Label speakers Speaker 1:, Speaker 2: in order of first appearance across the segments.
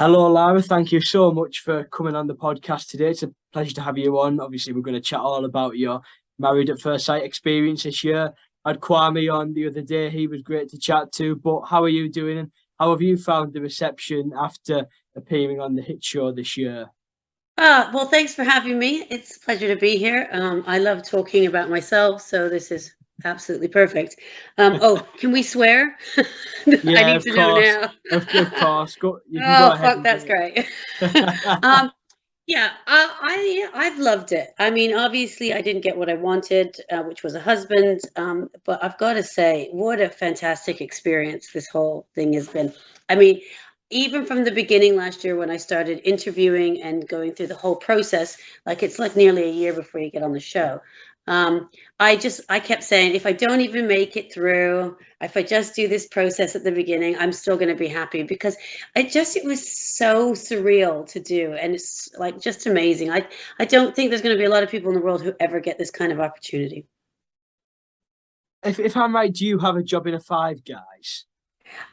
Speaker 1: Hello, Lara. Thank you so much for coming on the podcast today. It's a pleasure to have you on. Obviously, we're going to chat all about your married at first sight experience this year. I had Kwame on the other day. He was great to chat to. But how are you doing? And how have you found the reception after appearing on the hit show this year?
Speaker 2: Well, thanks for having me. It's a pleasure to be here. I love talking about myself, so this is absolutely perfect. Oh, can we swear? I
Speaker 1: Yeah,
Speaker 2: need
Speaker 1: of
Speaker 2: to know
Speaker 1: course.
Speaker 2: now.
Speaker 1: Of course. You can go
Speaker 2: Oh,
Speaker 1: ahead
Speaker 2: fuck,
Speaker 1: and do
Speaker 2: that's great.
Speaker 1: it.
Speaker 2: Um, yeah, I've loved it. I mean, obviously, I didn't get what I wanted, which was a husband. But I've got to say, what a fantastic experience this whole thing has been. I mean, even from the beginning last year when I started interviewing and going through the whole process, like it's like nearly a year before you get on the show. Um, I kept saying, if I don't even make it through, if I just do this process at the beginning, I'm still going to be happy because it was so surreal to do, and it's like just amazing. I don't think there's going to be a lot of people in the world who ever get this kind of opportunity.
Speaker 1: If I'm right, do you have a job in a Five Guys?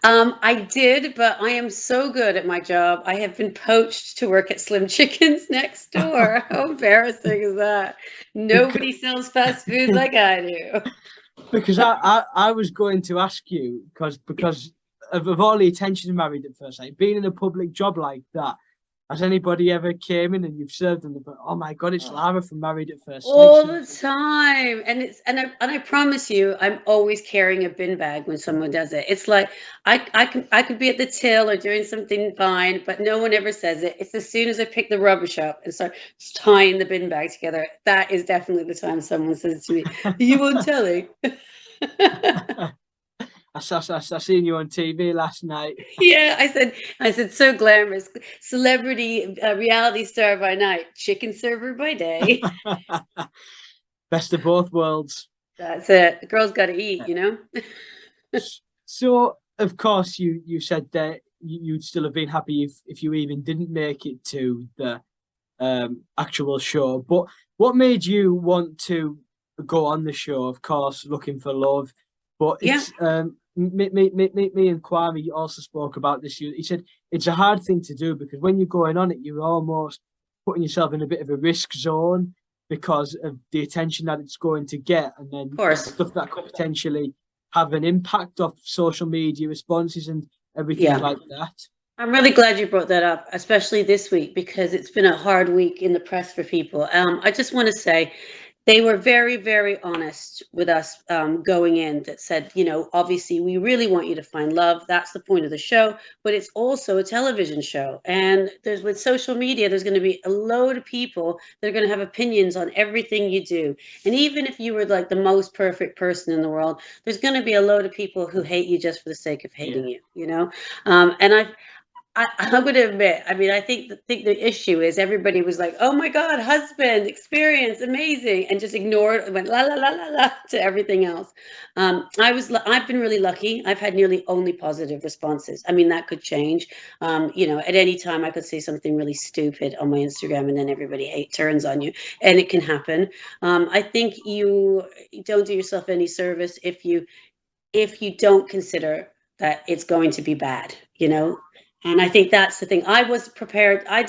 Speaker 2: I did, but I am so good at my job. I have been poached to work at Slim Chickens next door. How embarrassing is that?
Speaker 1: because
Speaker 2: Nobody sells fast food like I do.
Speaker 1: because I was going to ask you because of all the attention married at first sight, being in a public job like that, has anybody ever came in and you've served them? But oh my god, it's Lara from Married at First Sight.
Speaker 2: All
Speaker 1: So
Speaker 2: the time, and I promise you, I'm always carrying a bin bag when someone does it. It's like I could be at the till or doing something fine, but no one ever says it. It's as soon as I pick the rubbish up and start tying the bin bag together, that is definitely the time someone says to me, "Are you on telly?"
Speaker 1: I seen you on TV last night.
Speaker 2: Yeah, I said, so glamorous, celebrity, reality star by night, chicken server by day.
Speaker 1: Best of both worlds.
Speaker 2: That's it. The girl's got to eat.
Speaker 1: So of course you said that you'd still have been happy if you even didn't make it to the actual show. But what made you want to go on the show? Of course, looking for love, but
Speaker 2: Yeah.
Speaker 1: it's me and Kwame also spoke about this. He said it's a hard thing to do because when you're going on it, you're almost putting yourself in a bit of a risk zone because of the attention that it's going to get, and
Speaker 2: Of
Speaker 1: then
Speaker 2: course.
Speaker 1: stuff that could potentially have an impact of social media responses and everything
Speaker 2: Yeah.
Speaker 1: like that.
Speaker 2: I'm really glad you brought that up, especially this week, because it's been a hard week in the press for people. I just want to say they were very, very honest with us going in that said, obviously, we really want you to find love. That's the point of the show, but it's also a television show. And there's with social media, there's going to be a load of people that are going to have opinions on everything you do. And even if you were like the most perfect person in the world, there's going to be a load of people who hate you just for the sake of hating
Speaker 1: Yeah.
Speaker 2: you. And I'm going to admit, I mean, I think the issue is everybody was like, "Oh my God, husband, experience, amazing," and just ignored and went la la la la la to everything else. I've been really lucky. I've had nearly only positive responses. I mean, that could change. At any time I could say something really stupid on my Instagram, and then everybody hate turns on you, and it can happen. I think you don't do yourself any service if you don't consider that it's going to be bad. And I think that's the thing. I was prepared. I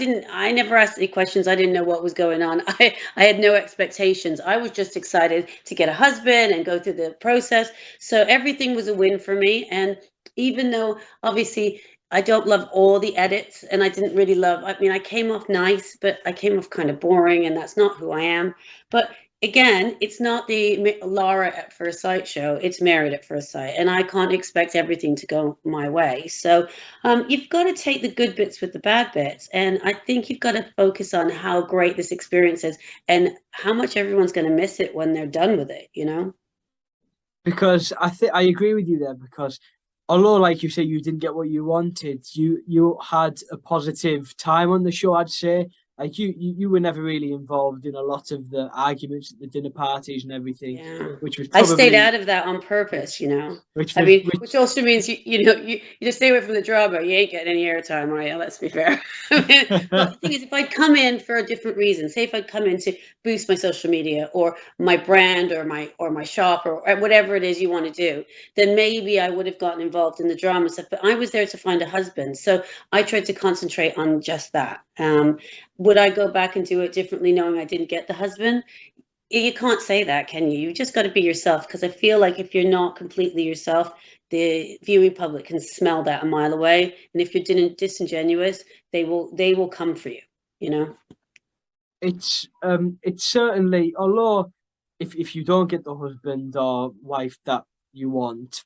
Speaker 2: never asked any questions. I didn't know what was going on. I had no expectations. I was just excited to get a husband and go through the process. So everything was a win for me. And even though obviously I don't love all the edits and I didn't really I mean, I came off nice, but I came off kind of boring, and that's not who I am. But again, it's not the Lara at First Sight show. It's Married at First Sight, and I can't expect everything to go my way. So you've got to take the good bits with the bad bits, and I think you've got to focus on how great this experience is and how much everyone's going to miss it when they're done with it.
Speaker 1: Because I think I agree with you there because although like you say you didn't get what you wanted, you had a positive time on the show, I'd say. like you were never really involved in a lot of the arguments at the dinner parties and everything,
Speaker 2: Yeah.
Speaker 1: which was
Speaker 2: I stayed
Speaker 1: probably
Speaker 2: out of that on purpose, you know.
Speaker 1: which
Speaker 2: I
Speaker 1: was
Speaker 2: mean,
Speaker 1: which
Speaker 2: which also means you just stay away from the drama. You ain't getting any airtime, are you? Let's be fair. I mean, but the thing is, if I'd come in for a different reason, say if I'd come in to boost my social media or my brand or my shop or whatever it is you want to do, then maybe I would have gotten involved in the drama stuff. But I was there to find a husband, so I tried to concentrate on just that. Would I go back and do it differently, knowing I didn't get the husband? You can't say that, can you? You just got to be yourself, because I feel like if you're not completely yourself, the viewing public can smell that a mile away, and if you're disingenuous, they will come for you, you know.
Speaker 1: it's certainly, although if you don't get the husband or wife that you want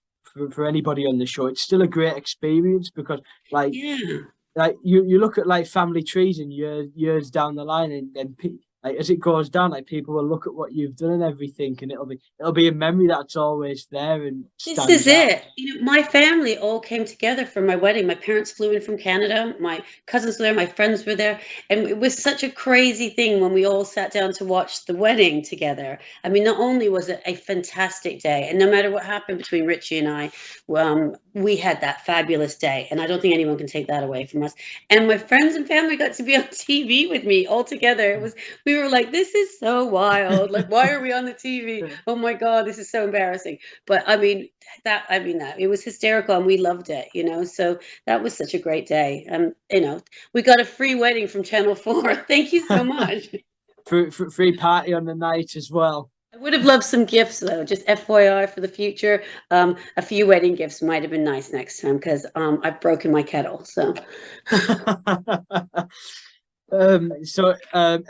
Speaker 1: for anybody on the show, it's still a great experience because like
Speaker 2: Yeah.
Speaker 1: like you look at like family trees and years down the line, and then like as it goes down, like people will look at what you've done and everything, and it'll be a memory that's always there and
Speaker 2: This is
Speaker 1: stands out.
Speaker 2: it. You know, my family all came together for my wedding. My parents flew in from Canada. My cousins were there. My friends were there. And it was such a crazy thing when we all sat down to watch the wedding together. I mean, not only was it a fantastic day, and no matter what happened between Richie and I, we had that fabulous day. And I don't think anyone can take that away from us. And my friends and family got to be on TV with me all together. We were like, this is so wild. Like, why are we on the TV? Oh my God, this is so embarrassing. But I mean, that it was hysterical and we loved it, you know. So that was such a great day. You know, we got a free wedding from Channel 4. Thank you so much.
Speaker 1: Free party on the night as well.
Speaker 2: I would have loved some gifts though, just FYI for the future. A few wedding gifts might have been nice next time, because I've broken my kettle. So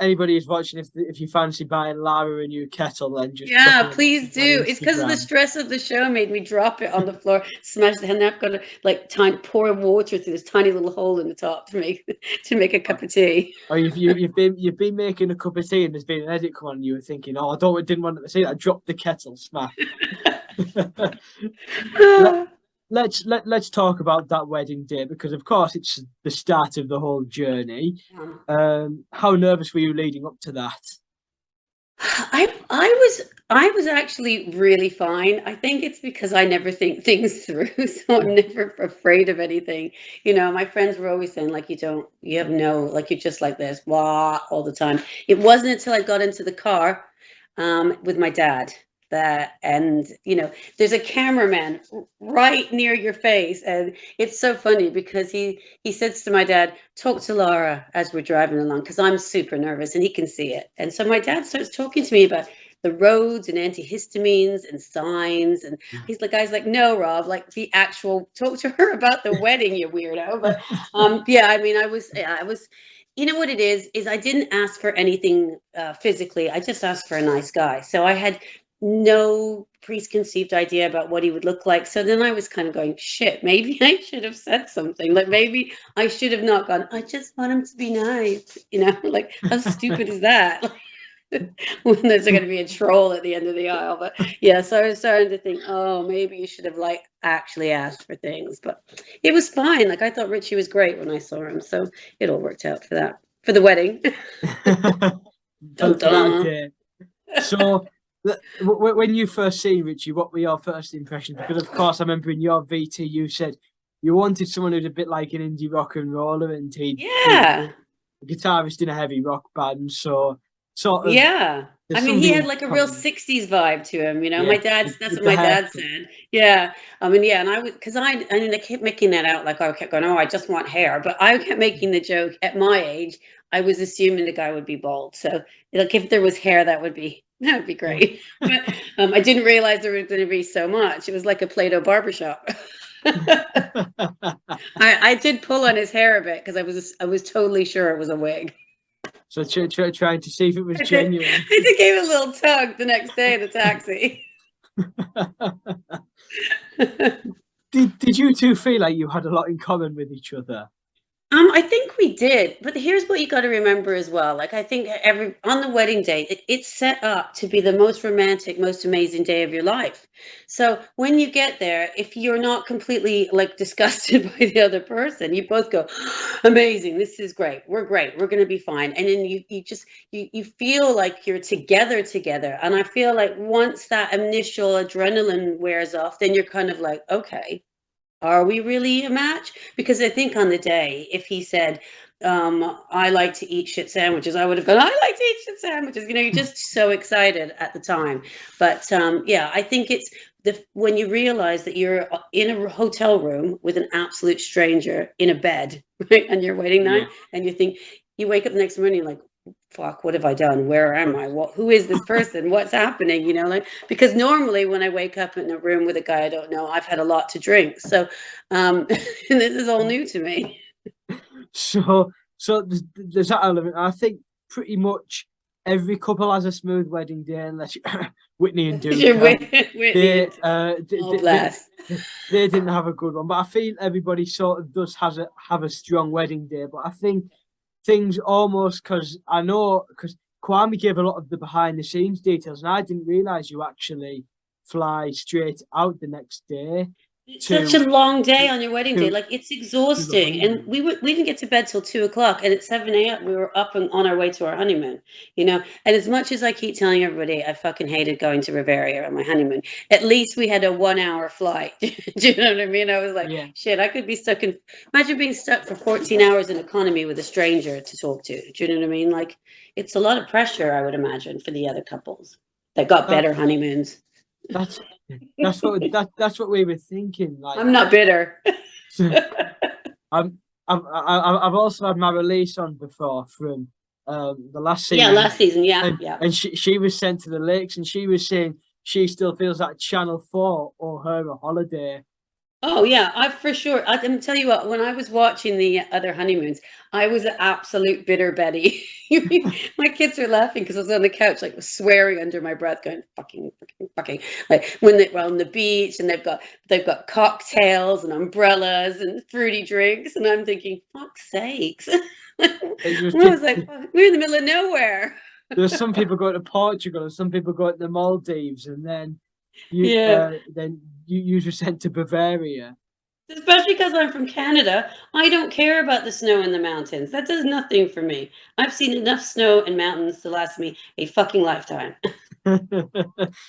Speaker 1: Anybody who's watching, if you fancy buying Lara a new kettle, then just drop
Speaker 2: yeah,
Speaker 1: her a
Speaker 2: please
Speaker 1: message on
Speaker 2: do. It's because of the
Speaker 1: Instagram.
Speaker 2: stress of the show made me drop it on the floor, smash it, and I've got to like pour water through this tiny little hole in the top to make a cup of tea.
Speaker 1: Or you've been making a cup of tea and there's been an edit come on and you were thinking, oh, didn't want to see that. Drop the kettle, smash. Let's talk about that wedding day, because of course it's the start of the whole journey. How nervous were you leading up to that?
Speaker 2: I was actually really fine. I think it's because I never think things through, so I'm never afraid of anything. You know, my friends were always saying like you have no, like you're just like this, blah, all the time. It wasn't until I got into the car with my dad and you know, there's a cameraman right near your face, and it's so funny because he says to my dad, talk to Lara as we're driving along, because I'm super nervous and he can see it. And so my dad starts talking to me about the roads and antihistamines and signs, and he's like, guy's like, no, Rob, like the actual, talk to her about the wedding, you weirdo. But yeah, I mean, I was you know what it is I didn't ask for anything physically. I just asked for a nice guy. So I had no preconceived idea about what he would look like. So then I was kind of going, shit, maybe I should have said something. Like maybe I should have not gone, I just want him to be nice. You know, like how stupid is that? When there's going to be a troll at the end of the aisle. But yeah, so I was starting to think, oh, maybe you should have like actually asked for things. But it was fine. Like I thought Richie was great when I saw him. So it all worked out for that, for the wedding.
Speaker 1: for that day. So when you first see Richie, what were your first impressions? Because of course I remember in your VT you said you wanted someone who's a bit like an indie rock and roller, and he's a guitarist in a heavy rock band. So sort of,
Speaker 2: yeah. I mean, he had like a real
Speaker 1: common.
Speaker 2: 60s vibe to him, you know.
Speaker 1: Yeah,
Speaker 2: That's
Speaker 1: with
Speaker 2: what
Speaker 1: the
Speaker 2: my dad
Speaker 1: haircut.
Speaker 2: said. Yeah. I mean, yeah, and I was, because I mean, they kept making that out, like I kept going, oh, I just want hair. But I kept making the joke at my age, I was assuming the guy would be bald. So like if there was hair, that would be great. But I didn't realize there was going to be so much. It was like a Play-Doh barbershop. I did pull on his hair a bit because I was totally sure it was a wig.
Speaker 1: So trying to see if it was genuine.
Speaker 2: I think gave a little tug the next day in the taxi.
Speaker 1: Did you two feel like you had a lot in common with each other?
Speaker 2: I think we did, but here's what you got to remember as well. Like I think on the wedding day, it's set up to be the most romantic, most amazing day of your life. So when you get there, if you're not completely like disgusted by the other person, you both go, amazing, this is great, we're great, we're gonna be fine. And then you just you feel like you're together. And I feel like once that initial adrenaline wears off, then you're kind of like, okay, are we really a match? Because I think on the day, if he said, I like to eat shit sandwiches, I would have gone, I like to eat shit sandwiches. You're just so excited at the time. But yeah, I think it's when you realize that you're in a hotel room with an absolute stranger in a bed, right, on your wedding night, and you wake up the next morning like, fuck, what have I done? Where am I? Who is this person? What's happening? Like, because normally when I wake up in a room with a guy I don't know, I've had a lot to drink. So, and this is all new to me.
Speaker 1: So there's that element. I think pretty much every couple has a smooth wedding day, unless Whitney and Duke.
Speaker 2: Whitney. Bless.
Speaker 1: They didn't have a good one, but I feel everybody sort of does have a strong wedding day. But I think things almost, because Kwame gave a lot of the behind the scenes details, and I didn't realize you actually fly straight out the next day.
Speaker 2: It's such a long day on your wedding day. Like, it's exhausting. And we didn't get to bed till 2:00, and at 7 a.m. we were up and on our way to our honeymoon, And as much as I keep telling everybody I fucking hated going to Bavaria on my honeymoon, at least we had a 1-hour flight. Do you know what I mean? I was like, shit, I could be imagine being stuck for 14 hours in economy with a stranger to talk to. Do you know what I mean? Like, it's a lot of pressure, I would imagine, for the other couples that got better honeymoons.
Speaker 1: That's what we were thinking. Like,
Speaker 2: I'm not bitter.
Speaker 1: I've also had my release on before from the last season.
Speaker 2: Yeah, last season, yeah.
Speaker 1: And she was sent to the lakes, and she was saying she still feels like Channel 4 or her a holiday.
Speaker 2: Oh yeah, for sure. I can tell you what, when I was watching the other honeymoons, I was an absolute bitter Betty. My kids are laughing because I was on the couch, like swearing under my breath, going fucking. Like when they were on the beach and they've got cocktails and umbrellas and fruity drinks, and I'm thinking, fuck's sakes. I was like, we're in the middle of nowhere.
Speaker 1: There's some people going to Portugal and some people going to the Maldives, and then you were sent to Bavaria.
Speaker 2: Especially because I'm from Canada, I don't care about the snow in the mountains. That does nothing for me. I've seen enough snow and mountains to last me a fucking lifetime.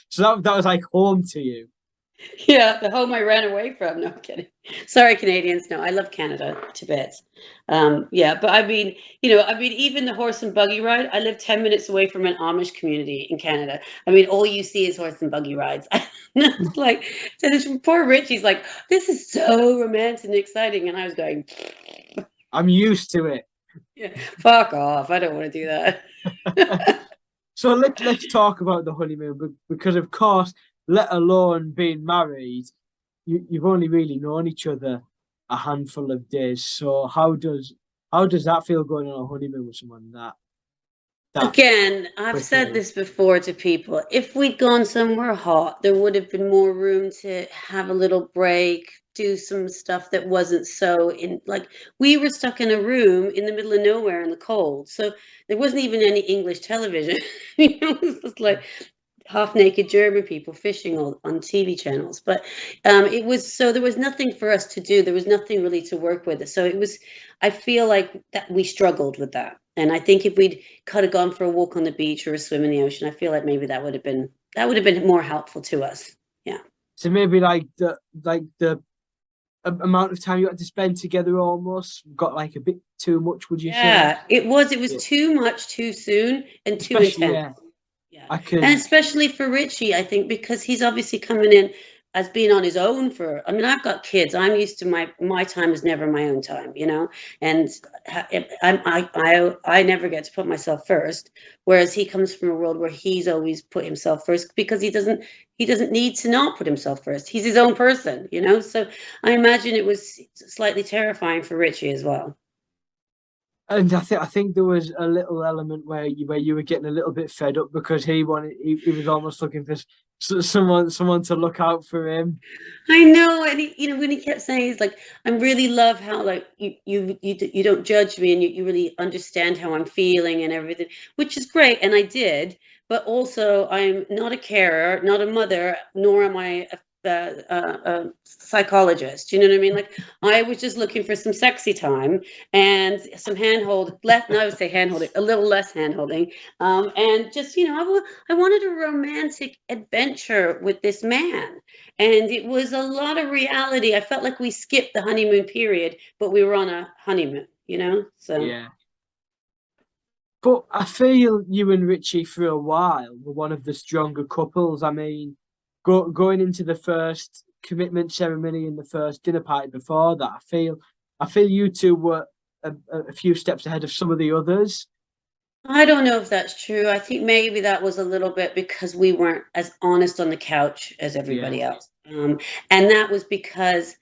Speaker 1: So that was like home to you.
Speaker 2: Yeah, the home I ran away from. No, I'm kidding. Sorry, Canadians. No, I love Canada to bits. Yeah, but I mean, even the horse and buggy ride, I live 10 minutes away from an Amish community in Canada. I mean, all you see is horse and buggy rides. Like, so this poor Richie's like, this is so romantic and exciting. And I was going,
Speaker 1: I'm used to it.
Speaker 2: Yeah, fuck off. I don't want to do that.
Speaker 1: So let's talk about the honeymoon, because of course, let alone being married, you've only really known each other a handful of days. So how does that feel, going on a honeymoon with someone that
Speaker 2: Again, I've said this before to people. If we'd gone somewhere hot, there would have been more room to have a little break, do some stuff that wasn't so like we were stuck in a room in the middle of nowhere in the cold. So there wasn't even any English television. It was just like half-naked German people fishing on TV channels. But there was nothing for us to do. There was nothing really to work with. So I feel like that we struggled with that. And I think if we'd kind of gone for a walk on the beach or a swim in the ocean, I feel like maybe that would have been more helpful to us. Yeah.
Speaker 1: So maybe like the amount of time you had to spend together almost got like a bit too much, would you say?
Speaker 2: Yeah, it was too much too soon and too intense. Yeah. And especially for Richie, I think, because he's obviously coming in as being on his own I've got kids. I'm used to my time is never my own time, and I never get to put myself first. Whereas he comes from a world where he's always put himself first because he doesn't need to not put himself first. He's his own person, So I imagine it was slightly terrifying for Richie as well.
Speaker 1: And I think there was a little element where you were getting a little bit fed up because he was almost looking for someone to look out for him.
Speaker 2: I know, and when he kept saying, he's like, "I really love how like you don't judge me, and you really understand how I'm feeling and everything," which is great, and I did. But also, I'm not a carer, not a mother, nor am I a psychologist. You know what I mean? Like, I was just looking for some sexy time and some handhold. Less, no, I would say handholding, a little less handholding, and just I wanted a romantic adventure with this man. And it was a lot of reality. I felt like we skipped the honeymoon period, but we were on a honeymoon. So
Speaker 1: Yeah. But I feel you and Richie for a while were one of the stronger couples. I mean, going into the first commitment ceremony and the first dinner party before that, I feel you two were a few steps ahead of some of the others.
Speaker 2: I don't know if that's true. I think maybe that was a little bit because we weren't as honest on the couch as
Speaker 1: Yeah,
Speaker 2: everybody else. And that was because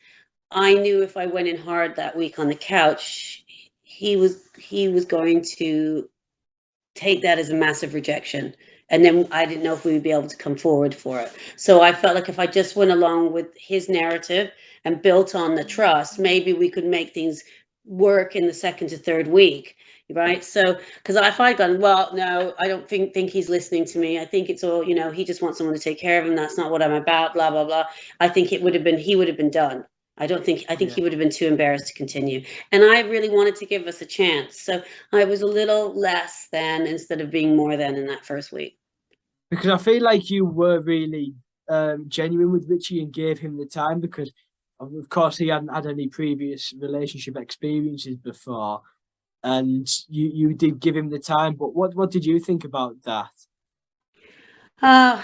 Speaker 2: I knew if I went in hard that week on the couch, he was going to take that as a massive rejection. And then I didn't know if we would be able to come forward for it. So I felt like if I just went along with his narrative and built on the trust, maybe we could make things work in the second to third week. Right. So, because if I'd gone, well, no, I don't think he's listening to me. I think it's all, he just wants someone to take care of him. That's not what I'm about, blah, blah, blah. I think he would have been done. I think
Speaker 1: yeah.
Speaker 2: he would have been too embarrassed to continue. And I really wanted to give us a chance. So I was a little less than instead of being more than in that first week.
Speaker 1: Because I feel like you were really genuine with Richie and gave him the time because, of course, he hadn't had any previous relationship experiences before, and you did give him the time. But what did you think about that?
Speaker 2: Uh,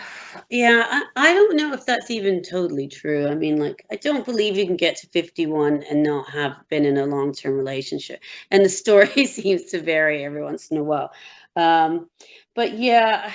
Speaker 2: yeah, I don't know if that's even totally true. I mean, like, I don't believe you can get to 51 and not have been in a long-term relationship. And the story seems to vary every once in a while. Um, but yeah,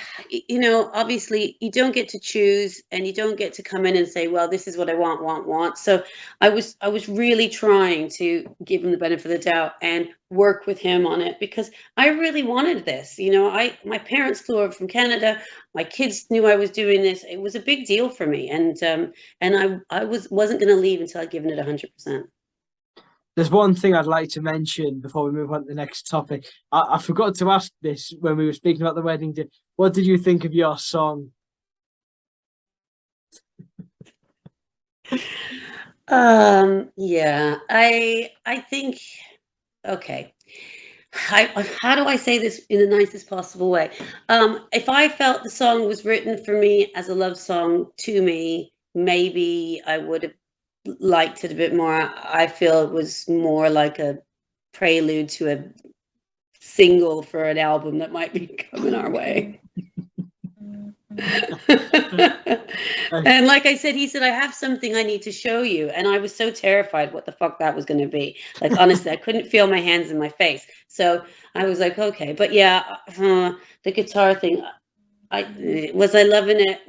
Speaker 2: obviously you don't get to choose and you don't get to come in and say, well, this is what I want. So I was really trying to give him the benefit of the doubt and work with him on it because I really wanted this. My parents flew over from Canada. My kids knew I was doing this. It was a big deal for me, and I wasn't going to leave until I'd given it 100%.
Speaker 1: There's one thing I'd like to mention before we move on to the next topic. I forgot to ask this when we were speaking about the wedding day. What did you think of your song?
Speaker 2: Yeah, I think okay. How do I say this in the nicest possible way? If I felt the song was written for me as a love song to me, maybe I would have liked it a bit more. I feel it was more like a prelude to a single for an album that might be coming our way. And like I said, he said, I have something I need to show you. And I was so terrified what the fuck that was going to be. Like, honestly, I couldn't feel my hands in my face. So I was like, okay. But yeah, the guitar thing, I loving it?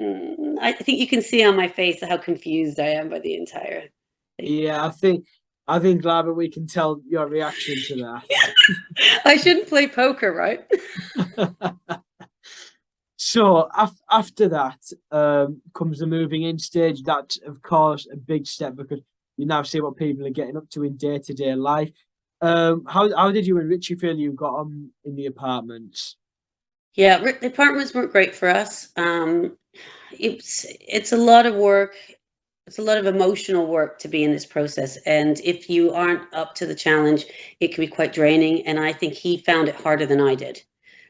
Speaker 2: I think you can see on my face how confused I am by the entire thing.
Speaker 1: Yeah, I think Lara, we can tell your reaction to
Speaker 2: I shouldn't play poker, right?
Speaker 1: that. So after that comes the moving in stage. That's of course a big step because you now see what people are getting up to in day-to-day life. How did you and Richie feel you got on in the apartments?
Speaker 2: Yeah, the apartments weren't great for us. It's a lot of work. It's a lot of emotional work to be in this process, and if you aren't up to the challenge, it can be quite draining. And I think he found it harder than I did.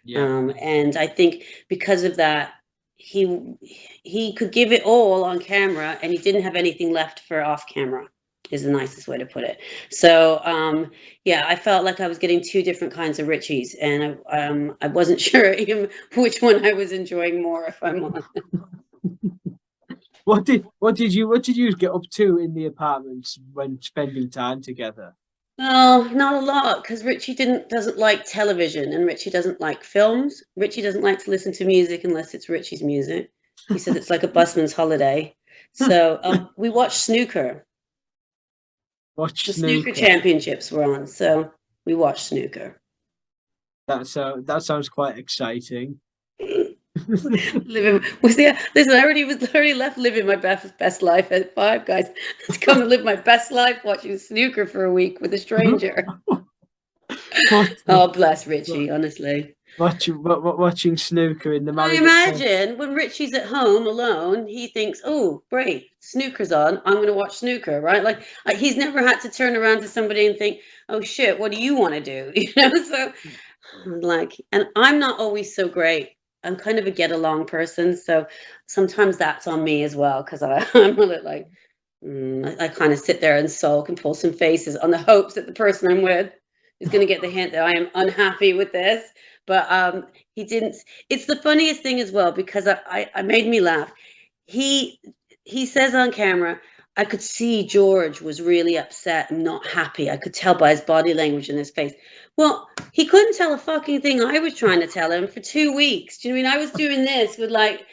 Speaker 1: Yeah.
Speaker 2: And I think because of that, he could give it all on camera, and he didn't have anything left for off camera. Is the nicest way to put it. So yeah, I felt like I was getting two different kinds of Richies, and I wasn't sure even which one I was enjoying more. If I'm honest.
Speaker 1: What did you get up to in the apartments when spending time together?
Speaker 2: No, not a lot, because Richie doesn't like television, and Richie doesn't like films. Richie doesn't like to listen to music unless it's Richie's music. He says it's like a busman's holiday. So we watch snooker.
Speaker 1: Watch
Speaker 2: The snooker
Speaker 1: snooker.
Speaker 2: championships were on, so we watched snooker.
Speaker 1: That sounds quite exciting.
Speaker 2: Living was there. Listen, I already left living my best life at Five Guys to come and live my best life watching snooker for a week with a stranger. Oh, bless Richie, honestly.
Speaker 1: Watching snooker in the
Speaker 2: I
Speaker 1: married.
Speaker 2: imagine when Richie's at home alone, he thinks, "Oh, great, snooker's on. I'm going to watch snooker." Right? Like he's never had to turn around to somebody and think, "Oh shit, what do you want to do?" So like, and I'm not always so great. I'm kind of a get along person, so sometimes that's on me as well because I'm a little like I kind of sit there and sulk and pull some faces on the hopes that the person I'm with is going to get the hint that I am unhappy with this. But he didn't. It's the funniest thing as well because I made me laugh. He he says on camera, I could see George was really upset and not happy. I could tell by his body language and his face. Well, he couldn't tell a fucking thing I was trying to tell him for 2 weeks. Do you know what I mean? I was doing this with like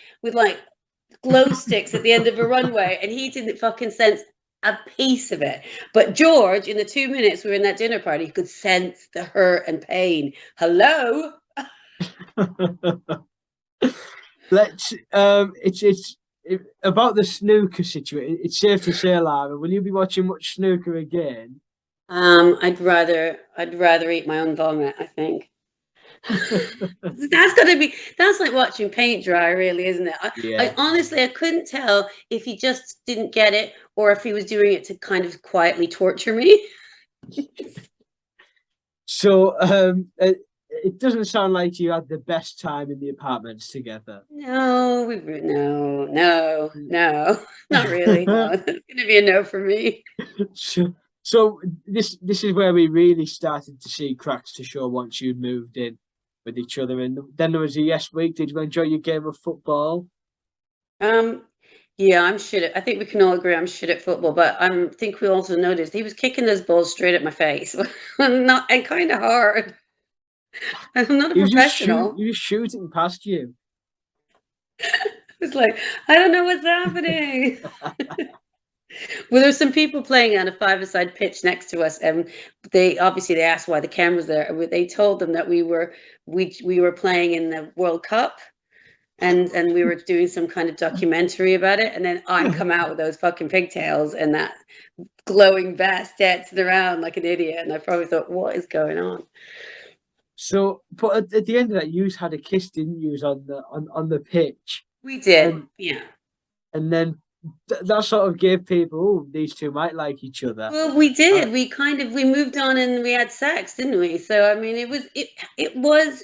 Speaker 2: glow sticks at the end of a runway, and he didn't fucking sense a piece of it. But George, in the 2 minutes we were in that dinner party, he could sense the hurt and pain. Hello?
Speaker 1: Let's it's about the snooker situation. It's safe to say, Lara, will you be watching much snooker again?
Speaker 2: I'd rather eat my own vomit, I think. That's like watching paint dry, really, isn't it? I
Speaker 1: Yeah.
Speaker 2: honestly I couldn't tell if he just didn't get it or if he was doing it to kind of quietly torture me.
Speaker 1: So it doesn't sound like you had the best time in the apartments together.
Speaker 2: No, no, not really. No, it's gonna be a no for me.
Speaker 1: so, so this is where we really started to see cracks to show once you'd moved in with each other. And then there was a yes week. Did you enjoy your game of football?
Speaker 2: Um, yeah, I'm shit at. I think we can all agree I'm shit at football, but I think we also noticed he was kicking those balls straight at my face, not and kind of hard. I'm not a professional.
Speaker 1: You were shooting past you.
Speaker 2: It's like I don't know what's happening. Well, there's some people playing on a five-a-side pitch next to us, and they asked why the camera's there. And they told them that we were playing in the World Cup, and we were doing some kind of documentary about it. And then I come out with those fucking pigtails and that glowing vest dancing around like an idiot, and I probably thought, what is going on?
Speaker 1: So, but at the end of that, you had a kiss, didn't you, on the pitch,
Speaker 2: We did,
Speaker 1: and
Speaker 2: yeah.
Speaker 1: then that sort of gave people, oh, these two might like each other.
Speaker 2: Well, we
Speaker 1: Uh,
Speaker 2: did. We moved on and we had sex, didn't we? So I mean, it was.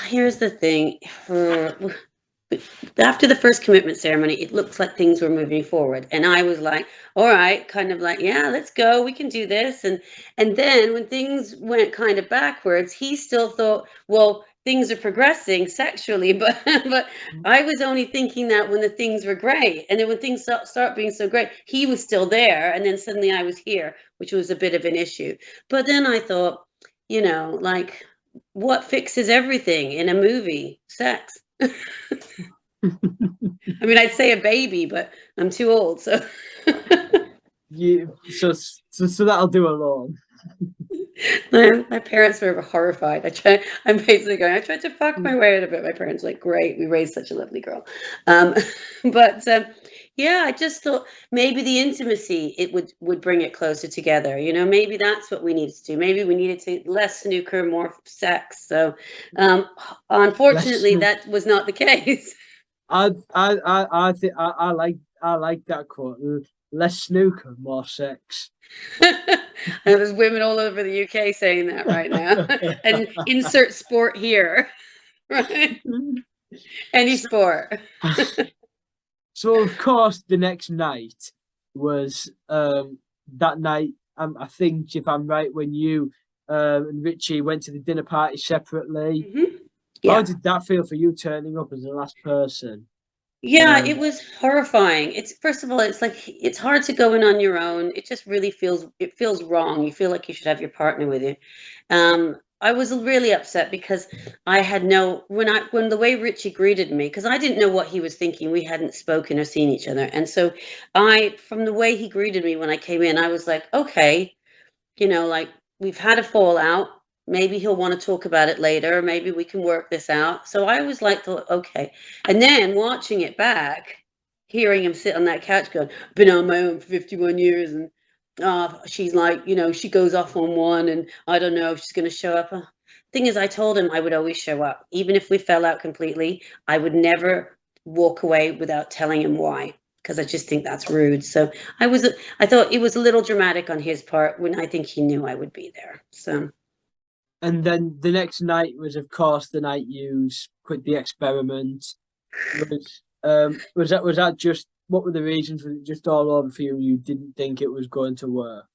Speaker 2: Here's the thing. After the first commitment ceremony, it looked like things were moving forward, and I was like, "All right," kind of like, "Yeah, let's go. We can do this." And then when things went kind of backwards, he still thought, "Well, things are progressing sexually," but I was only thinking that when the things were great, and then when things start being so great, he was still there, and then suddenly I was here, which was a bit of an issue. But then I thought, like, what fixes everything in a movie? Sex. I mean, I'd say a baby, but I'm too old, so.
Speaker 1: so that'll do alone.
Speaker 2: My parents were horrified. I'm basically going, I tried to fuck my way out of it. My parents were like, great, we raised such a lovely girl. Um, but yeah, I just thought maybe the intimacy it would bring it closer together. Maybe that's what we needed to do. Maybe we needed to less snooker, more sex. So
Speaker 1: Less
Speaker 2: unfortunately,
Speaker 1: snooker.
Speaker 2: that was not the case.
Speaker 1: I like that quote. Less snooker, more sex.
Speaker 2: And there's women all over the UK saying that right now. And insert sport here, right? Any
Speaker 1: so,
Speaker 2: sport.
Speaker 1: so of course the next night was that night. I think if I'm right, when you and Richie went to the dinner party separately. How
Speaker 2: Yeah.
Speaker 1: did that feel for you turning up as the last person?
Speaker 2: Yeah, it
Speaker 1: Um,
Speaker 2: was horrifying. It's first of all, it's like it's hard to go in on your own. It just really feels wrong. You feel like you should have your partner with you. I was really upset because I had no when the way Richie greeted me, because I didn't know what he was thinking. We hadn't spoken or seen each other. And so from the way he greeted me when I came in, I was like, okay, like we've had a fallout. maybe he'll want to talk about it later. Maybe we can work this out. So I was like, thought, okay. And then watching it back, hearing him sit on that couch going, been on my own for 51 years. And she's like, she goes off on one and I don't know if she's going to show up. Thing is, I told him I would always show up. Even if we fell out completely, I would never walk away without telling him why, because I just think that's rude. So I thought it was a little dramatic on his part when I think he knew I would be there. So.
Speaker 1: And then the next night was, of course, the night you quit the experiment. Was that just, what were the reasons? Was it just all over for you? You didn't think it was going to work?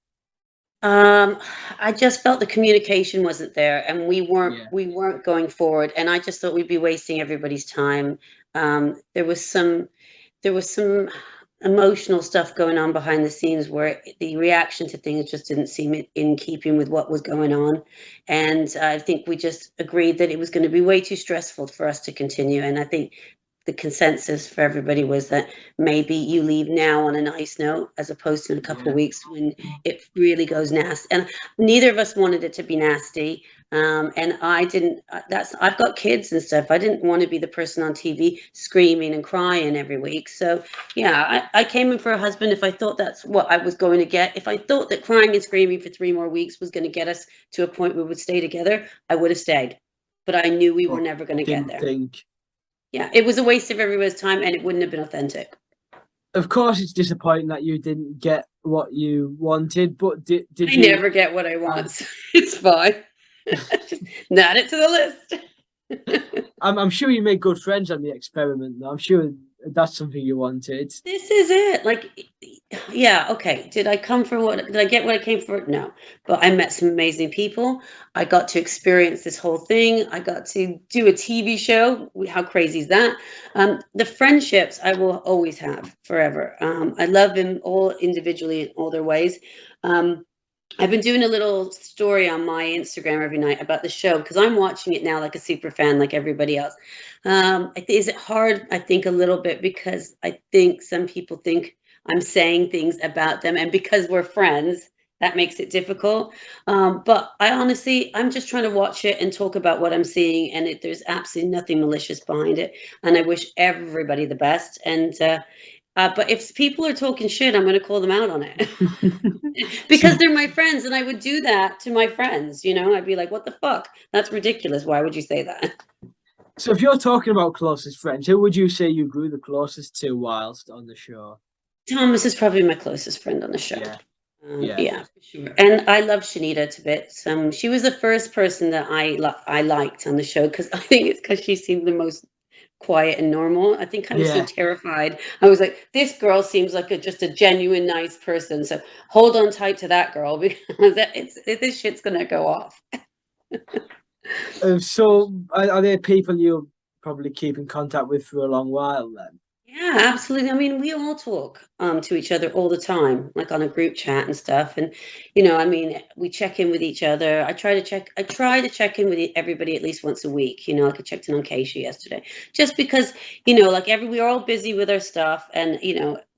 Speaker 2: I just felt the communication wasn't there, and we weren't
Speaker 1: Yeah.
Speaker 2: we weren't going forward, and I just thought we'd be wasting everybody's time. There was some emotional stuff going on behind the scenes where the reaction to things just didn't seem in keeping with what was going on, and I think we just agreed that it was going to be way too stressful for us to continue, and I think the consensus for everybody was that maybe you leave now on a nice note as opposed to in a couple of weeks when it really goes nasty. And neither of us wanted it to be nasty. And I didn't, I've got kids and stuff. I didn't want to be the person on TV screaming and crying every week. So yeah, I came in for a husband if I thought that's what I was going to get. If I thought that crying and screaming for 3 more weeks was going to get us to a point where we would stay together, I would have stayed. But I knew we were never going to get there. Yeah, it was a waste of everybody's time and it wouldn't have been authentic.
Speaker 1: Of course, it's disappointing that you didn't get what you wanted, but did
Speaker 2: I
Speaker 1: you?
Speaker 2: never get what I want. So it's fine. Just add it to the list.
Speaker 1: I'm sure you made good friends on the experiment, though. I'm sure that's something you wanted.
Speaker 2: This is it. Like, yeah, okay. Did I get what I came for? No. But I met some amazing people. I got to experience this whole thing. I got to do a TV show. How crazy is that? The friendships I will always have forever. I love them all individually in all their ways. I've been doing a little story on my Instagram every night about the show because I'm watching it now like a super fan, like everybody else. Is it hard? I think a little bit because I think some people think I'm saying things about them, and because we're friends, that makes it difficult. But I'm just trying to watch it and talk about what I'm seeing, and there's absolutely nothing malicious behind it. And I wish everybody the best. But if people are talking shit, I'm going to call them out on it. Because they're my friends, and I would do that to my friends. I'd be like, what the fuck? That's ridiculous. Why would you say that?
Speaker 1: So if you're talking about closest friends, who would you say you grew the closest to whilst on the show?
Speaker 2: Thomas is probably my closest friend on the show.
Speaker 1: Yeah.
Speaker 2: For sure. And I love Shanita to bits. She was the first person that I liked on the show because I think it's because she seemed the most quiet and normal. I think I was so terrified. I was like, this girl seems like just a genuine nice person. So hold on tight to that girl because this shit's gonna go off.
Speaker 1: So are there people you'll probably keep in contact with for a long while then?
Speaker 2: Yeah, absolutely. I mean, we all talk to each other all the time, like on a group chat and stuff. And we check in with each other. I try to check in with everybody at least once a week. Like I checked in on Keisha yesterday, just because we're all busy with our stuff and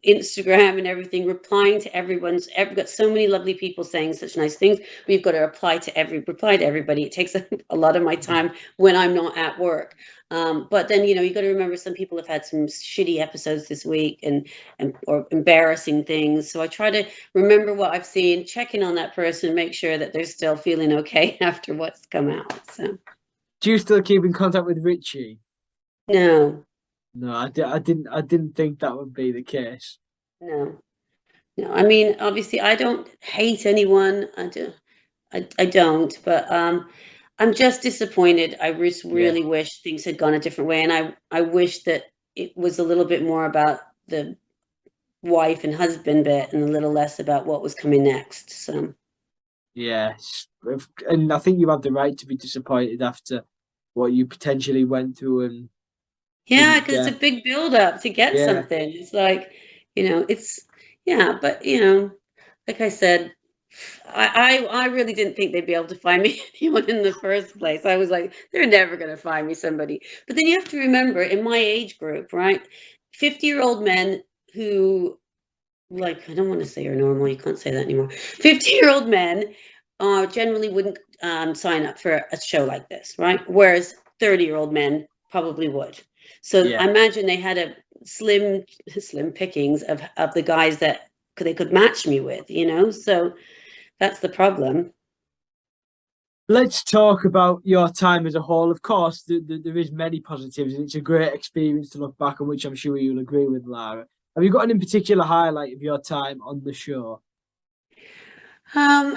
Speaker 2: Instagram and everything, replying to everyone's. We've got so many lovely people saying such nice things. We've got to reply to everybody. It takes a lot of my time when I'm not at work. But then you got to remember some people have had some shitty episodes this week or embarrassing things. So I try to remember what I've seen, check in on that person, make sure that they're still feeling okay after what's come out. So,
Speaker 1: do you still keep in contact with Richie?
Speaker 2: No.
Speaker 1: No, I didn't think that would be the case.
Speaker 2: No. I mean, obviously, I don't hate anyone. I don't, but I'm just disappointed. I just really wish things had gone a different way, and I wish that it was a little bit more about the wife and husband bit and a little less about what was coming next. So
Speaker 1: yes, and I think you have the right to be disappointed after what you potentially went through and
Speaker 2: yeah, because it's a big build up to get something. It's like, but like I said, I really didn't think they'd be able to find me anyone in the first place. I was like, they're never going to find me somebody. But then you have to remember, in my age group, right, 50-year-old men who, like, I don't want to say are normal. You can't say that anymore. 50-year-old men generally wouldn't sign up for a show like this, right? Whereas 30-year-old men probably would. So
Speaker 1: Yeah.
Speaker 2: I imagine they had a slim pickings of the guys that they could match me with, you know? So that's the problem.
Speaker 1: Let's talk about your time as a whole. Of course, there is many positives, and it's a great experience to look back on, which I'm sure you'll agree with, Lara. Have you got any particular highlight of your time on the show?
Speaker 2: Um,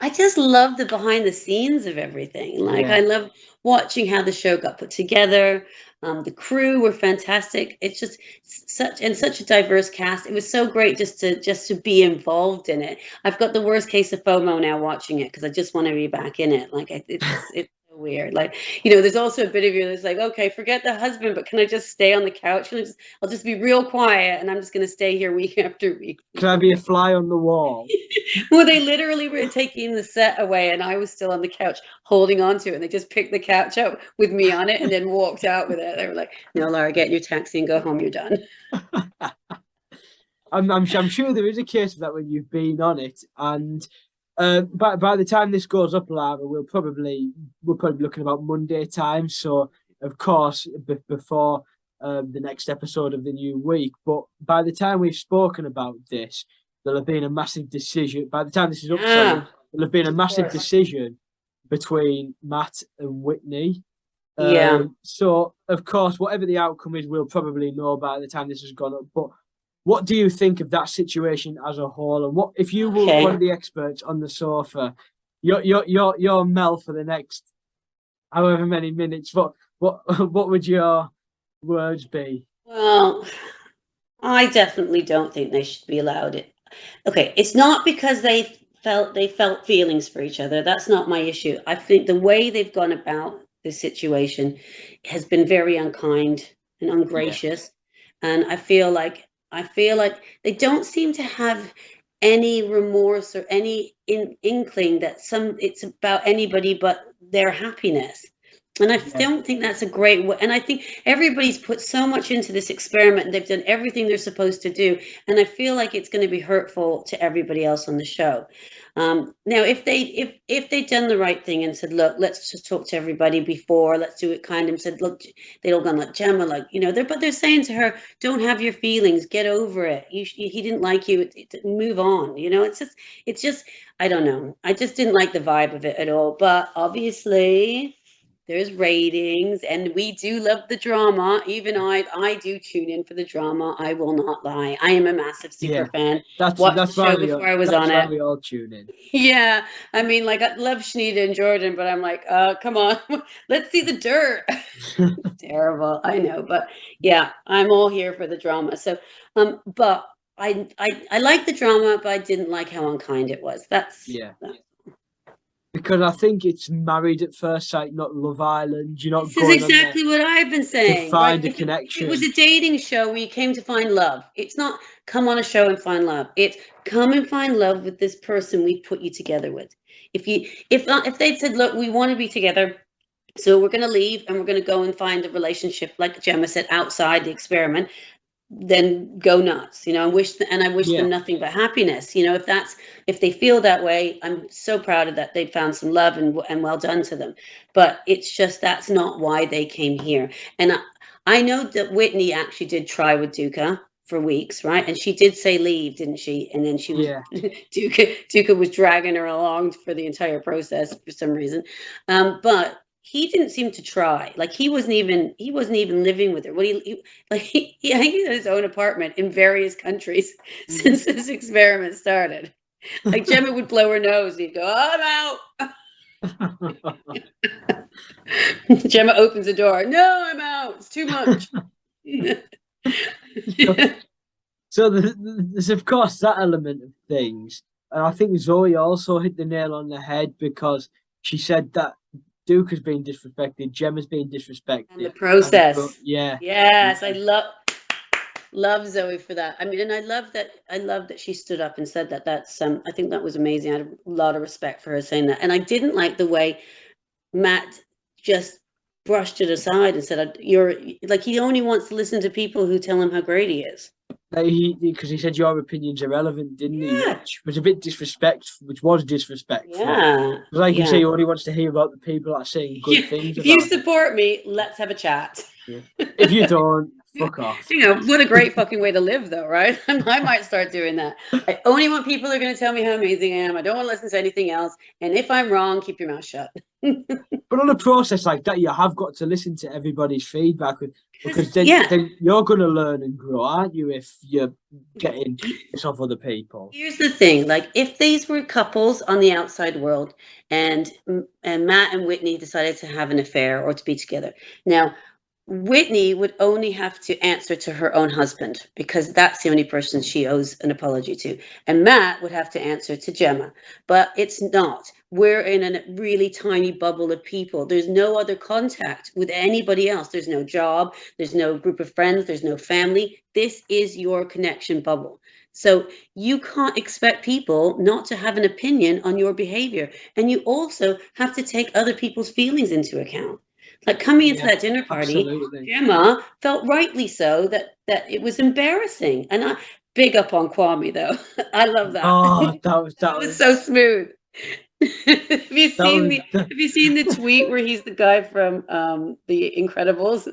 Speaker 2: I just love the behind the scenes of everything. Like
Speaker 1: Yeah.
Speaker 2: I love watching how the show got put together. The crew were fantastic. It's just such a diverse cast. It was so great just to be involved in it. I've got the worst case of FOMO now watching it because I just want to be back in it. Like it's so weird. Like there's also a bit of you that's like, okay, forget the husband, but can I just stay on the couch? I'll just be real quiet, and I'm just going to stay here week after week.
Speaker 1: Can I be a fly on the wall?
Speaker 2: Well, they literally were taking the set away, and I was still on the couch holding on to it. And they just picked the couch up with me on it and then walked out with it. They were like, "No, Lara, get in your taxi and go home. You're done."
Speaker 1: I'm sure there is a case of that when you've been on it, and by the time this goes up, Lara, we're probably looking about Monday time. So of course, before the next episode of the new week. But by the time we've spoken about this, there'll have been a massive decision. By the time this is up, sorry, there'll have been a massive decision between Matt and Whitney.
Speaker 2: Yeah.
Speaker 1: So of course, whatever the outcome is, we'll probably know by the time this has gone up. But what do you think of that situation as a whole? And what if you were one of the experts on the sofa? Your Mel for the next however many minutes. What would your words be?
Speaker 2: Well, I definitely don't think they should be allowed it. Okay, it's not because they felt feelings for each other. That's not my issue. I think the way they've gone about this situation has been very unkind and ungracious, and I feel like they don't seem to have any remorse or any inkling that it's about anybody but their happiness. And I don't think that's a great way. And I think everybody's put so much into this experiment and they've done everything they're supposed to do. And I feel like it's going to be hurtful to everybody else on the show. Now, if they'd done the right thing and said, look, let's just talk to everybody before, let's do it kind of said, look, they'd all gone like Gemma, like, but they're saying to her, don't have your feelings, get over it. He didn't like you, move on. It's just, I don't know. I just didn't like the vibe of it at all. But obviously, there's ratings, and we do love the drama. Even I do tune in for the drama. I will not lie. I am a massive super fan.
Speaker 1: That's
Speaker 2: Watched the show before I was on it.
Speaker 1: We all tune in.
Speaker 2: Yeah, I mean, like I love Shanita and Jordan, but I'm like, come on, let's see the dirt. Terrible, I know, but yeah, I'm all here for the drama. So, but I like the drama, but I didn't like how unkind it was. That's
Speaker 1: because I think it's Married at First Sight, not Love Island. You're not
Speaker 2: This
Speaker 1: going
Speaker 2: is exactly what I've been saying.
Speaker 1: to find
Speaker 2: Like,
Speaker 1: a connection.
Speaker 2: It was a dating show where you came to find love. It's not come on a show and find love. It's come and find love with this person we put you together with. If they'd said, look, we want to be together, so we're going to leave and we're going to go and find a relationship, like Gemma said, outside the experiment, then go nuts. I wish them nothing but happiness. If they feel that way, I'm so proud of that. They found some love and well done to them. But it's just that's not why they came here. And I know that Whitney actually did try with Duca for weeks, right? And she did say leave, didn't she? And then she was Duca was dragging her along for the entire process for some reason. But he didn't seem to try. Like he wasn't even living with her. Well, he had his own apartment in various countries since this experiment started. Like Gemma would blow her nose and he'd go, oh, I'm out. Gemma opens the door. No, I'm out. It's too much.
Speaker 1: So there's of course that element of things. And I think Zoe also hit the nail on the head because she said that Duke has been disrespected, Gemma's being disrespected.
Speaker 2: And the process.
Speaker 1: Yes,
Speaker 2: I love Zoe for that. I mean, and I love that she stood up and said that. That's I think that was amazing. I had a lot of respect for her saying that. And I didn't like the way Matt just brushed it aside and said, you're like, he only wants to listen to people who tell him how great he is.
Speaker 1: Like because he said your opinion's irrelevant, didn't he?
Speaker 2: Yeah,
Speaker 1: Which was a bit disrespectful. Which was disrespectful.
Speaker 2: yeah,
Speaker 1: Because like you say,
Speaker 2: yeah.
Speaker 1: he only wants to hear about the people that are saying good things
Speaker 2: If you
Speaker 1: about him.
Speaker 2: support me, let's have a chat.
Speaker 1: Yeah. If you don't, fuck off.
Speaker 2: What a great fucking way to live, though, right? I might start doing that. I only want people who are going to tell me how amazing I am. I don't want to listen to anything else. And if I'm wrong, keep your mouth shut.
Speaker 1: But on a process like that, you have got to listen to everybody's feedback because
Speaker 2: Yeah.
Speaker 1: then you're going to learn and grow, aren't you? If you're getting this off other people.
Speaker 2: Here's the thing, like if these were couples on the outside world and Matt and Whitney decided to have an affair or to be together. Now, Whitney would only have to answer to her own husband because that's the only person she owes an apology to. And Matt would have to answer to Gemma. But it's not. We're in a really tiny bubble of people. There's no other contact with anybody else. There's no job, there's no group of friends, there's no family. This is your connection bubble. So you can't expect people not to have an opinion on your behavior. And you also have to take other people's feelings into account. Like coming into
Speaker 1: Yeah,
Speaker 2: that dinner party,
Speaker 1: absolutely.
Speaker 2: Gemma felt rightly so that it was embarrassing. And I big up on Kwame though. I love that.
Speaker 1: Oh,
Speaker 2: That was so smooth. have you
Speaker 1: that
Speaker 2: seen
Speaker 1: was
Speaker 2: the have you seen the tweet where he's the guy from the Incredibles?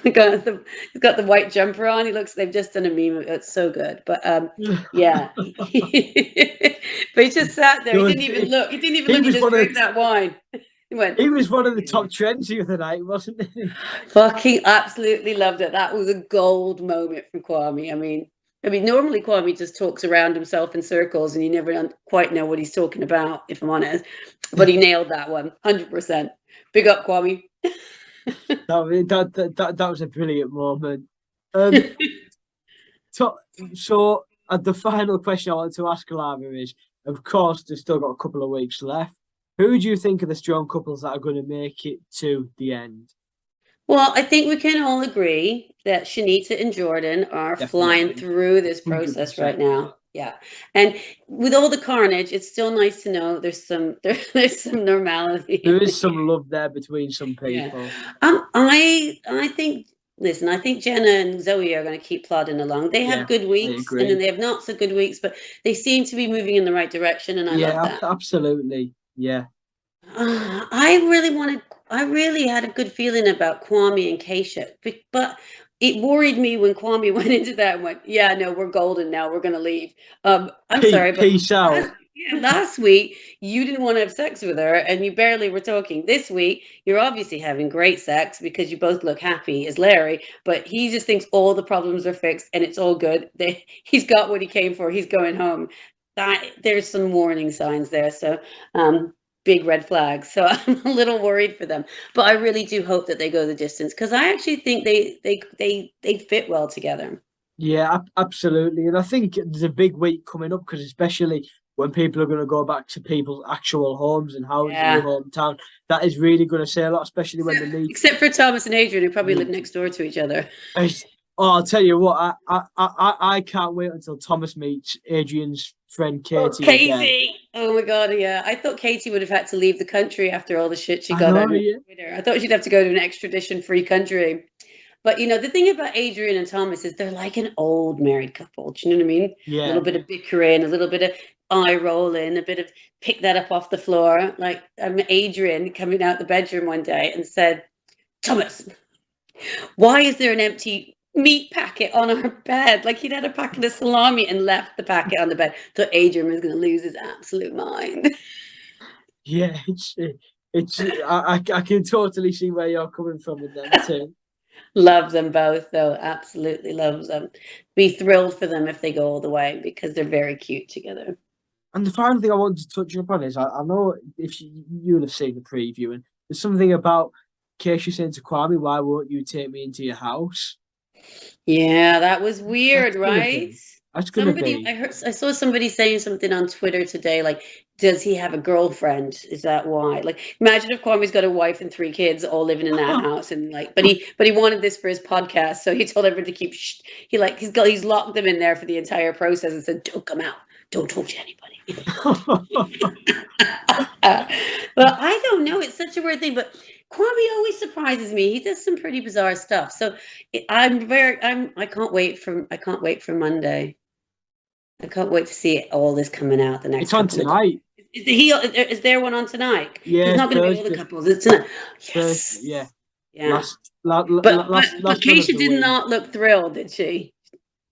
Speaker 2: He's got the white jumper on. They've just done a meme. It's so good. But yeah. But he just sat there.
Speaker 1: There
Speaker 2: He
Speaker 1: was,
Speaker 2: didn't even look. He didn't even
Speaker 1: he
Speaker 2: look. He
Speaker 1: was
Speaker 2: just
Speaker 1: one of
Speaker 2: drank that wine. He went,
Speaker 1: he was one of the top trends the other night, wasn't he?
Speaker 2: fucking absolutely loved it. That was a gold moment from Kwame. I mean, normally Kwame just talks around himself in circles, and you never quite know what he's talking about, if I'm honest. But he nailed that one, 100%. Big up, Kwame.
Speaker 1: That was a brilliant moment. Um, so the final question I want to ask Lara is, of course, there's still got a couple of weeks left. Who do you think are the strong couples that are going to make it to the end?
Speaker 2: Well, I think we can all agree that Shanita and Jordan are flying
Speaker 1: Definitely,
Speaker 2: through this process right
Speaker 1: 100%.
Speaker 2: now. Yeah. And with all the carnage, it's still nice to know there's some
Speaker 1: There
Speaker 2: normality.
Speaker 1: is some love there between some
Speaker 2: Yeah.
Speaker 1: people.
Speaker 2: I think listen, I think Jenna and Zoe are going to keep plodding along. They have
Speaker 1: Yeah,
Speaker 2: good
Speaker 1: I
Speaker 2: weeks and then
Speaker 1: agree.
Speaker 2: they have not so good weeks, but they seem to be moving in the right direction and I love
Speaker 1: Yeah,
Speaker 2: that.
Speaker 1: absolutely. Yeah.
Speaker 2: I really had a good feeling about Kwame and Keisha, but it worried me when Kwame went into that and went, yeah, no, we're golden now. We're going to leave. I'm sorry, but
Speaker 1: Peace out.
Speaker 2: last week you didn't want to have sex with her and you barely were talking. This week, you're obviously having great sex because you both look happy as Larry, but he just thinks all the problems are fixed and it's all good. He's got what he came for. He's going home. There's some warning signs there. So, big red flags. So I'm a little worried for them, but I really do hope that they go the distance because I actually think they fit well together.
Speaker 1: Yeah, absolutely. And I think there's a big week coming up because especially when people are going to go back to people's actual homes and houses in the
Speaker 2: Yeah.
Speaker 1: hometown, that is really going to say a lot, especially when they meet.
Speaker 2: Except for Thomas and Adrian, who probably live
Speaker 1: meet.
Speaker 2: next door to each other.
Speaker 1: Oh, I'll tell you what, I can't wait until Thomas meets Adrian's friend
Speaker 2: Oh,
Speaker 1: Katie again.
Speaker 2: Katie. Oh my God, yeah. I thought Katie would have had to leave the country after all the shit she
Speaker 1: I
Speaker 2: got
Speaker 1: know,
Speaker 2: on
Speaker 1: yeah.
Speaker 2: Twitter. I thought she'd have to go to an extradition-free country. But the thing about Adrian and Thomas is they're like an old married couple. Do you know what I mean? A little
Speaker 1: Yeah.
Speaker 2: bit of bickering, a little bit of eye rolling, a bit of pick that up off the floor. Like Adrian coming out the bedroom one day and said, Thomas, why is there an empty meat packet on our bed? Like he'd had a packet of salami and left the packet on the bed. Thought Adrian was going to lose his absolute mind.
Speaker 1: Yeah, I can totally see where you're coming from with them too.
Speaker 2: Loves them both, though. Absolutely loves them. Be thrilled for them if they go all the way because they're very cute together.
Speaker 1: And the final thing I wanted to touch upon is I know if you'll have seen the preview, and there's something about Keisha saying to Kwame, "Why won't you take me into your house?"
Speaker 2: Yeah, that was weird,
Speaker 1: That's gonna
Speaker 2: right?
Speaker 1: be. That's gonna
Speaker 2: I
Speaker 1: be.
Speaker 2: heard, I saw somebody saying something on Twitter today, like, does he have a girlfriend? Is that why? Like, imagine if Kwame's got a wife and 3 kids all living in that house, and like, but he wanted this for his podcast, so he told everyone to keep. He's locked them in there for the entire process and said, "Don't come out, don't talk to anybody." Well, I don't know. It's such a weird thing, but Kwame always surprises me. He does some pretty bizarre stuff. So I can't wait for Monday. I can't wait to see all this coming out the next
Speaker 1: It's on
Speaker 2: couple of days.
Speaker 1: tonight.
Speaker 2: Is there one on tonight? So
Speaker 1: Yeah,
Speaker 2: it's not going to be all the
Speaker 1: Thursday.
Speaker 2: couples. It's tonight.
Speaker 1: Thursday,
Speaker 2: Yes.
Speaker 1: yeah.
Speaker 2: Yeah.
Speaker 1: Last
Speaker 2: But
Speaker 1: one of
Speaker 2: Keisha
Speaker 1: the
Speaker 2: did
Speaker 1: week.
Speaker 2: not look thrilled, did she?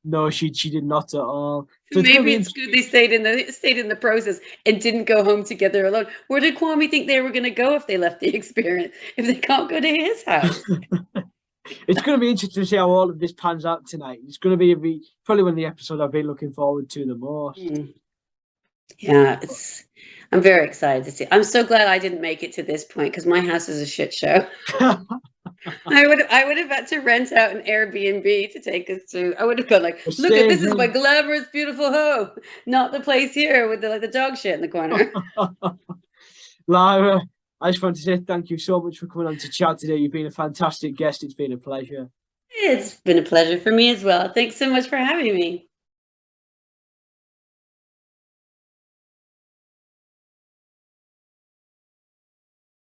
Speaker 1: No, she did not at all. So
Speaker 2: Maybe it's good they stayed in the process and didn't go home together alone. Where did Kwame think they were going to go if they left the experience? If they can't go to his house?
Speaker 1: It's going to be interesting to see how all of this pans out tonight. It's going to be probably one of the episodes I've been looking forward to the most.
Speaker 2: Yeah, I'm very excited to see. I'm so glad I didn't make it to this point because my house is a shit show. I would have had to rent out an Airbnb to take us to. I would have gone like, look at this is my glamorous, beautiful home, not the place here with the dog shit in the corner.
Speaker 1: Lara, I just want to say thank you so much for coming on to chat today. You've been a fantastic guest. It's been a pleasure.
Speaker 2: It's been a pleasure for me as well. Thanks so much for having me.